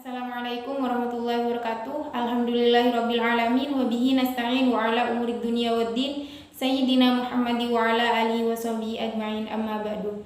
Assalamualaikum warahmatullahi wabarakatuh. Alhamdulillahirabbil alamin wa bihi nasta'in wa ala umurid dunya waddin. Sayyidina Muhammad wa ala alihi washabihi ajmain, amma ba'du.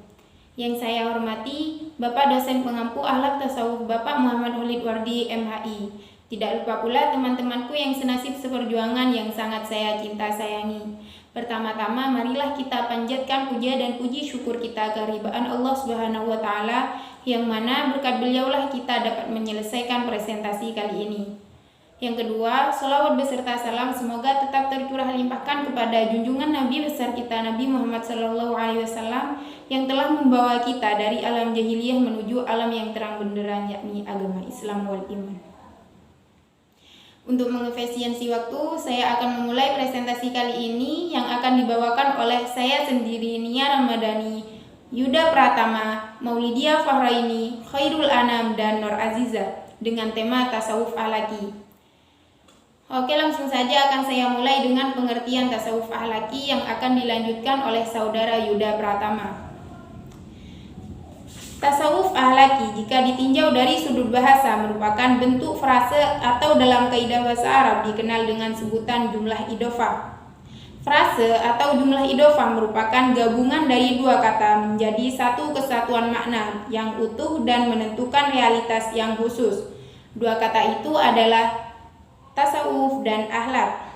Yang saya hormati Bapak dosen pengampu akhlak tasawuf Bapak Muhammad Khalid Wardi MHI. Tidak lupa pula teman-temanku yang senasib seperjuangan yang sangat saya cinta sayangi. Pertama-tama marilah kita panjatkan puja dan puji syukur kita kehadiran Allah Subhanahu wa taala, yang mana berkat beliaulah kita dapat menyelesaikan presentasi kali ini. Yang kedua, sholawat beserta salam semoga tetap tercurah limpahkan kepada junjungan Nabi besar kita Nabi Muhammad SAW yang telah membawa kita dari alam jahiliyah menuju alam yang terang benderang, yakni agama Islam wal iman. Untuk mengefisiensi waktu, saya akan memulai presentasi kali ini yang akan dibawakan oleh saya sendiri, Nia Ramadhani, Yuda Pratama, Maulidia Fahraini, Khairul Anam, dan Nur Aziza dengan tema tasawuf ahlaki. Oke, langsung saja akan saya mulai dengan pengertian tasawuf ahlaki yang akan dilanjutkan oleh saudara Yuda Pratama. Tasawuf ahlaki jika ditinjau dari sudut bahasa merupakan bentuk frase atau dalam kaidah bahasa Arab dikenal dengan sebutan jumlah idhofah. Frase atau jumlah idhofah merupakan gabungan dari dua kata menjadi satu kesatuan makna yang utuh dan menentukan realitas yang khusus. Dua kata itu adalah tasawuf dan akhlak.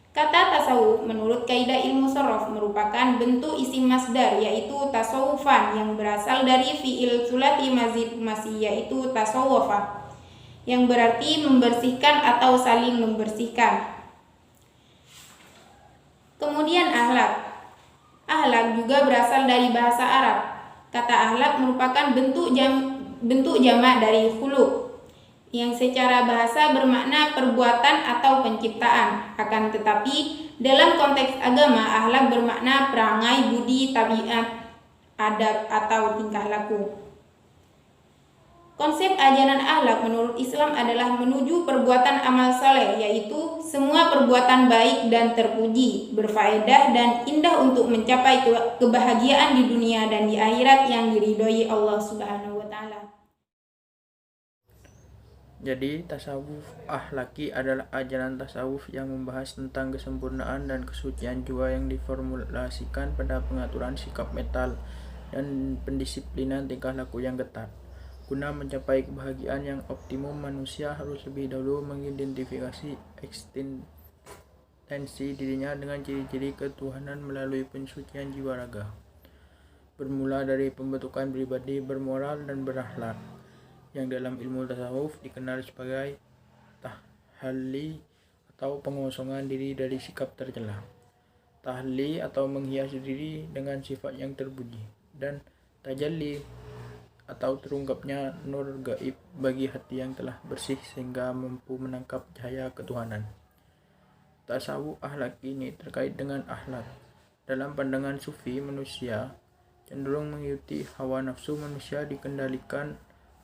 Kata tasawuf menurut kaidah ilmu shorof merupakan bentuk isim masdar, yaitu tasawufan, yang berasal dari fi'il sulati mazid masih, yaitu tasawwafa, yang berarti membersihkan atau saling membersihkan. Kemudian akhlak. Akhlak juga berasal dari bahasa Arab. Kata akhlak merupakan bentuk jamak dari khuluq, yang secara bahasa bermakna perbuatan atau penciptaan. Akan tetapi dalam konteks agama, akhlak bermakna perangai, budi, tabiat, adab, atau tingkah laku. Konsep ajaran akhlak menurut Islam adalah menuju perbuatan amal saleh, yaitu semua perbuatan baik dan terpuji, berfaedah dan indah untuk mencapai kebahagiaan di dunia dan di akhirat yang diridhoi Allah Subhanahu wa taala. Jadi, tasawuf ahlaki adalah ajaran tasawuf yang membahas tentang kesempurnaan dan kesucian jiwa yang diformulasikan pada pengaturan sikap mental dan pendisiplinan tingkah laku yang ketat. Guna mencapai kebahagiaan yang optimum, manusia harus lebih dahulu mengidentifikasi eksistensi dirinya dengan ciri-ciri ketuhanan melalui pensucian jiwa raga. Bermula dari pembentukan pribadi bermoral dan berakhlak, yang dalam ilmu tasawuf dikenal sebagai tahalli atau pengosongan diri dari sikap tercela, tahalli atau menghias diri dengan sifat yang terpuji, dan tajalli atau terungkapnya nur gaib bagi hati yang telah bersih sehingga mampu menangkap cahaya ketuhanan. Tasawuf akhlak ini terkait dengan akhlak. Dalam pandangan sufi, manusia cenderung mengikuti hawa nafsu. Manusia dikendalikan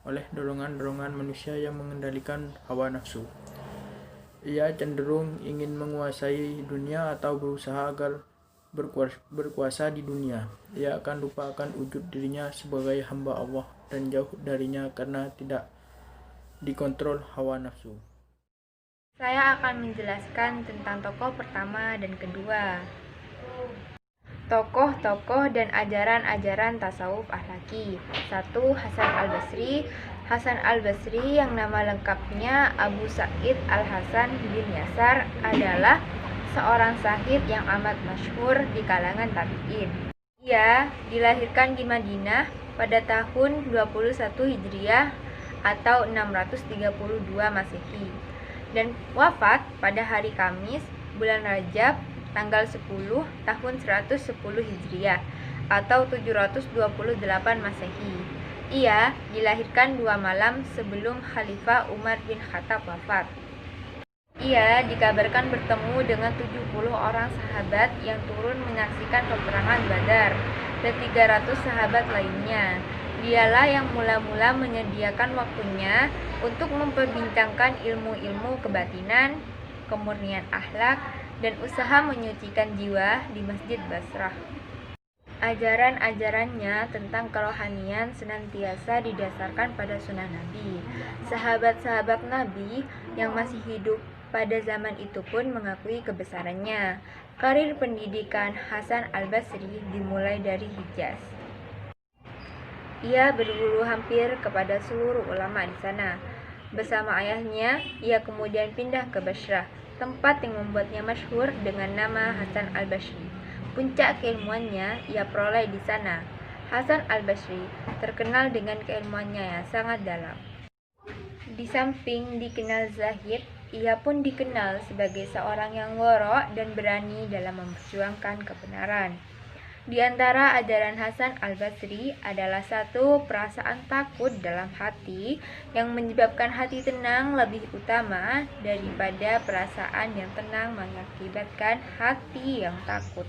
oleh dorongan-dorongan manusia yang mengendalikan hawa nafsu. Ia cenderung ingin menguasai dunia atau berusaha agar berkuasa di dunia. Ia akan lupa akan wujud dirinya sebagai hamba Allah dan jauh darinya karena tidak dikontrol hawa nafsu. Saya akan menjelaskan tentang tokoh pertama dan kedua. Tokoh-tokoh dan ajaran-ajaran tasawuf ahlaki. 1. Hasan al-Basri. Hasan al-Basri yang nama lengkapnya Abu Sa'id al-Hasan bin Yasar adalah seorang zahid yang amat masyhur di kalangan tabi'in. Ia dilahirkan di Madinah pada tahun 21 Hijriah atau 632 Masehi dan wafat pada hari Kamis bulan Rajab tanggal 10 tahun 110 Hijriah atau 728 Masehi. Ia dilahirkan 2 malam sebelum Khalifah Umar bin Khattab wafat. Ia dikabarkan bertemu dengan 70 orang sahabat yang turun menyaksikan peperangan Badar dan 300 sahabat lainnya. Dialah yang mula-mula menyediakan waktunya untuk memperbincangkan ilmu-ilmu kebatinan, kemurnian akhlak, dan usaha menyucikan jiwa di Masjid Basrah. Ajaran-ajarannya tentang kerohanian senantiasa didasarkan pada sunnah Nabi. Sahabat-sahabat Nabi yang masih hidup pada zaman itu pun mengakui kebesarannya. Karir pendidikan Hasan al-Basri dimulai dari Hijaz. Ia berguru hampir kepada seluruh ulama di sana. Bersama ayahnya, ia kemudian pindah ke Basrah, tempat yang membuatnya masyhur dengan nama Hasan al-Basri. Puncak keilmuannya ia peroleh di sana. Hasan al-Basri terkenal dengan keilmuannya yang sangat dalam. Di samping dikenal zahid, ia pun dikenal sebagai seorang yang wara' dan berani dalam memperjuangkan kebenaran. Di antara ajaran Hasan al-Basri adalah satu perasaan takut dalam hati yang menyebabkan hati tenang lebih utama daripada perasaan yang tenang mengakibatkan hati yang takut.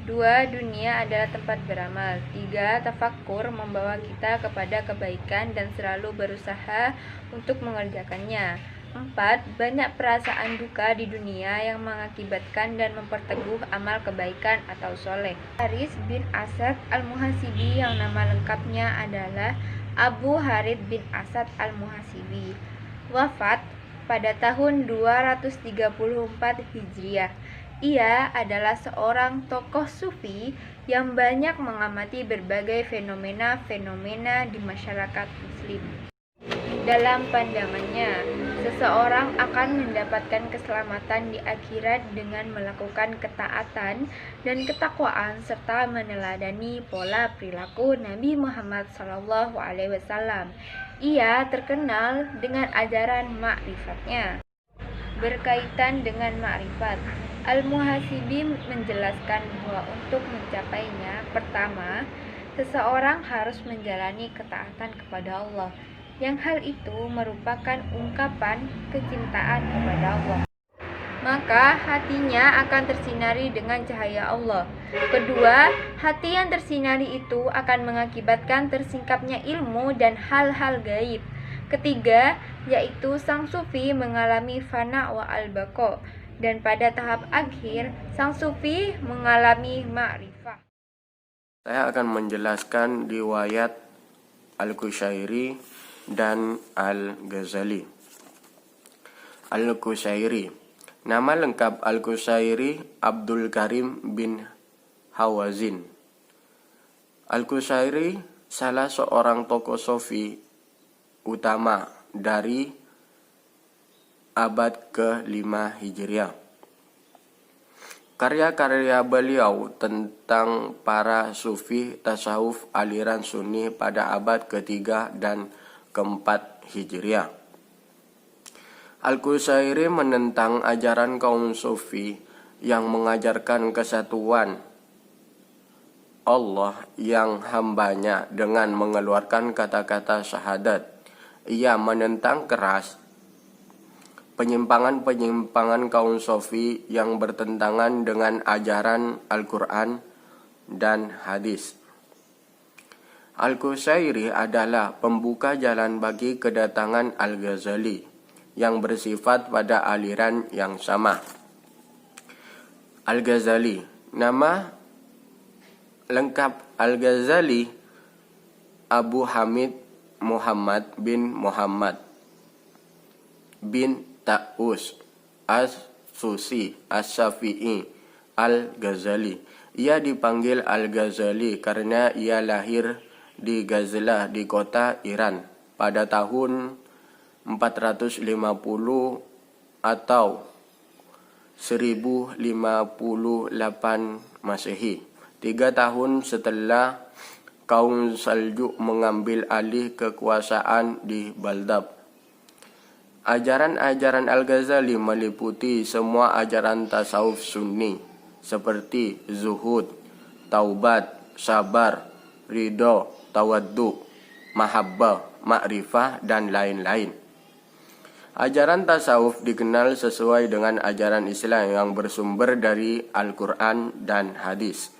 2. Dunia adalah tempat beramal. 3. Tafakkur membawa kita kepada kebaikan dan selalu berusaha untuk mengerjakannya. 4. Banyak perasaan duka di dunia yang mengakibatkan dan memperteguh amal kebaikan atau soleh. Haris bin Asad al-Muhasibi yang nama lengkapnya adalah Abu Harith bin Asad al-Muhasibi. Wafat pada tahun 234 Hijriah. Ia adalah seorang tokoh sufi yang banyak mengamati berbagai fenomena-fenomena di masyarakat muslim. Dalam pandangannya, seseorang akan mendapatkan keselamatan di akhirat dengan melakukan ketaatan dan ketakwaan serta meneladani pola perilaku Nabi Muhammad SAW. Ia terkenal dengan ajaran ma'rifatnya. Berkaitan dengan ma'rifat, Al-Muhasibi menjelaskan bahwa untuk mencapainya, pertama, seseorang harus menjalani ketaatan kepada Allah, yang hal itu merupakan ungkapan kecintaan kepada Allah. Maka hatinya akan tersinari dengan cahaya Allah. Kedua, hati yang tersinari itu akan mengakibatkan tersingkapnya ilmu dan hal-hal gaib. Ketiga, yaitu sang sufi mengalami fana wa al-baqa. Dan pada tahap akhir, sang sufi mengalami ma'rifah. Saya akan menjelaskan riwayat Al-Qushairi dan Al-Ghazali. Al-Qushairi. Nama lengkap Al-Qushairi Abdul Karim bin Hawazin. Al-Qushairi salah seorang tokoh sufi utama dari abad ke-5 Hijriah. Karya-karya beliau tentang para sufi tasawuf aliran Sunni pada abad ke-3 dan ke-4 Hijriah. Al-Qushairi menentang ajaran kaum sufi yang mengajarkan kesatuan Allah yang hambanya dengan mengeluarkan kata-kata syahadat. Ia menentang keras penyimpangan-penyimpangan kaum sufi yang bertentangan dengan ajaran Al-Quran dan hadis. Al-Qushairi adalah pembuka jalan bagi kedatangan Al-Ghazali yang bersifat pada aliran yang sama. Al-Ghazali, nama lengkap Al-Ghazali Abu Hamid Muhammad bin Muhammad bin Ta'us As-Susi As-Syafi'i Al-Ghazali. Ia dipanggil Al-Ghazali karena ia lahir di Ghazlah di kota Iran pada tahun 450 atau 1058 Masehi, 3 tahun setelah kaum Saljuk mengambil alih kekuasaan di Baghdad. Ajaran-ajaran Al-Ghazali meliputi semua ajaran tasawuf Sunni seperti zuhud, taubat, sabar, ridho, tawaddu, mahabbah, ma'rifah, dan lain-lain. Ajaran tasawuf dikenal sesuai dengan ajaran Islam yang bersumber dari Al-Quran dan hadis.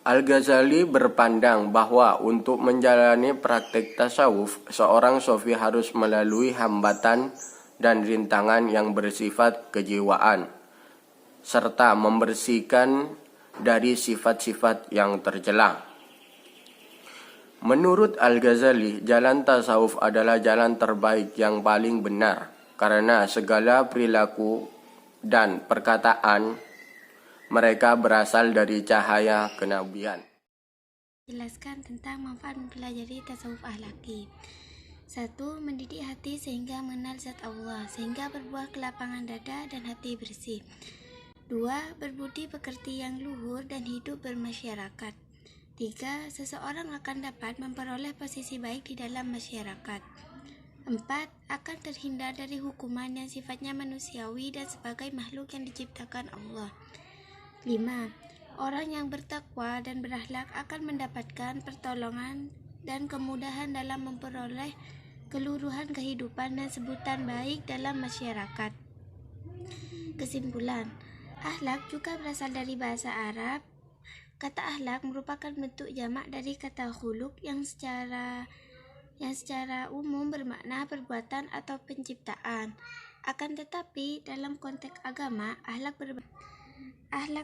Al-Ghazali berpandang bahwa untuk menjalani praktek tasawuf, seorang sufi harus melalui hambatan dan rintangan yang bersifat kejiwaan, serta membersihkan dari sifat-sifat yang tercela. Menurut Al-Ghazali, jalan tasawuf adalah jalan terbaik yang paling benar karena segala perilaku dan perkataan mereka berasal dari cahaya kenabian. Jelaskan tentang manfaat mempelajari tasawuf akhlaki. 1. Mendidik hati sehingga mengenal zat Allah, sehingga berbuah kelapangan dada dan hati bersih. 2. Berbudi pekerti yang luhur dan hidup bermasyarakat. 3. Seseorang akan dapat memperoleh posisi baik di dalam masyarakat. 4. Akan terhindar dari hukuman yang sifatnya manusiawi dan sebagai makhluk yang diciptakan Allah. 5. Orang yang bertakwa dan berakhlak akan mendapatkan pertolongan dan kemudahan dalam memperoleh keluruhan kehidupan dan sebutan baik dalam masyarakat. Kesimpulan, akhlak juga berasal dari bahasa Arab. Kata akhlak merupakan bentuk jamak dari kata khuluq yang secara umum bermakna perbuatan atau penciptaan. Akan tetapi, dalam konteks agama, akhlak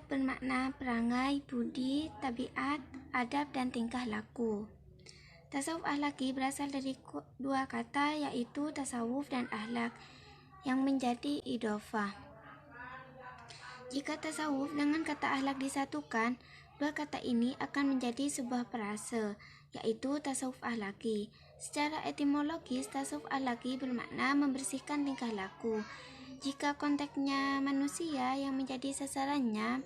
bermakna perangai, budi, tabiat, adab, dan tingkah laku. Tasawuf akhlaki berasal dari dua kata, yaitu tasawuf dan akhlak, yang menjadi idhofah. Jika tasawuf dengan kata akhlak disatukan, dua kata ini akan menjadi sebuah frase, yaitu tasawuf akhlaki. Secara etimologis, tasawuf akhlaki bermakna membersihkan tingkah laku. Jika konteksnya manusia yang menjadi sasarannya,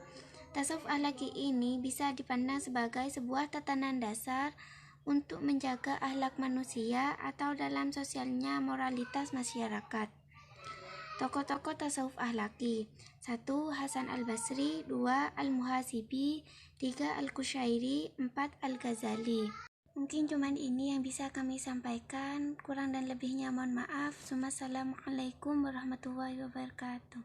tasawuf akhlaki ini bisa dipandang sebagai sebuah tatanan dasar untuk menjaga akhlak manusia atau dalam sosialnya moralitas masyarakat. Tokoh-tokoh tasawuf akhlaki: 1. Hasan al-Basri, 2. Al-Muhasibi, 3. Al-Qushairi, 4. Al-Ghazali. Mungkin cuma ini yang bisa kami sampaikan. Kurang dan lebihnya mohon maaf. Assalamualaikum warahmatullahi wabarakatuh.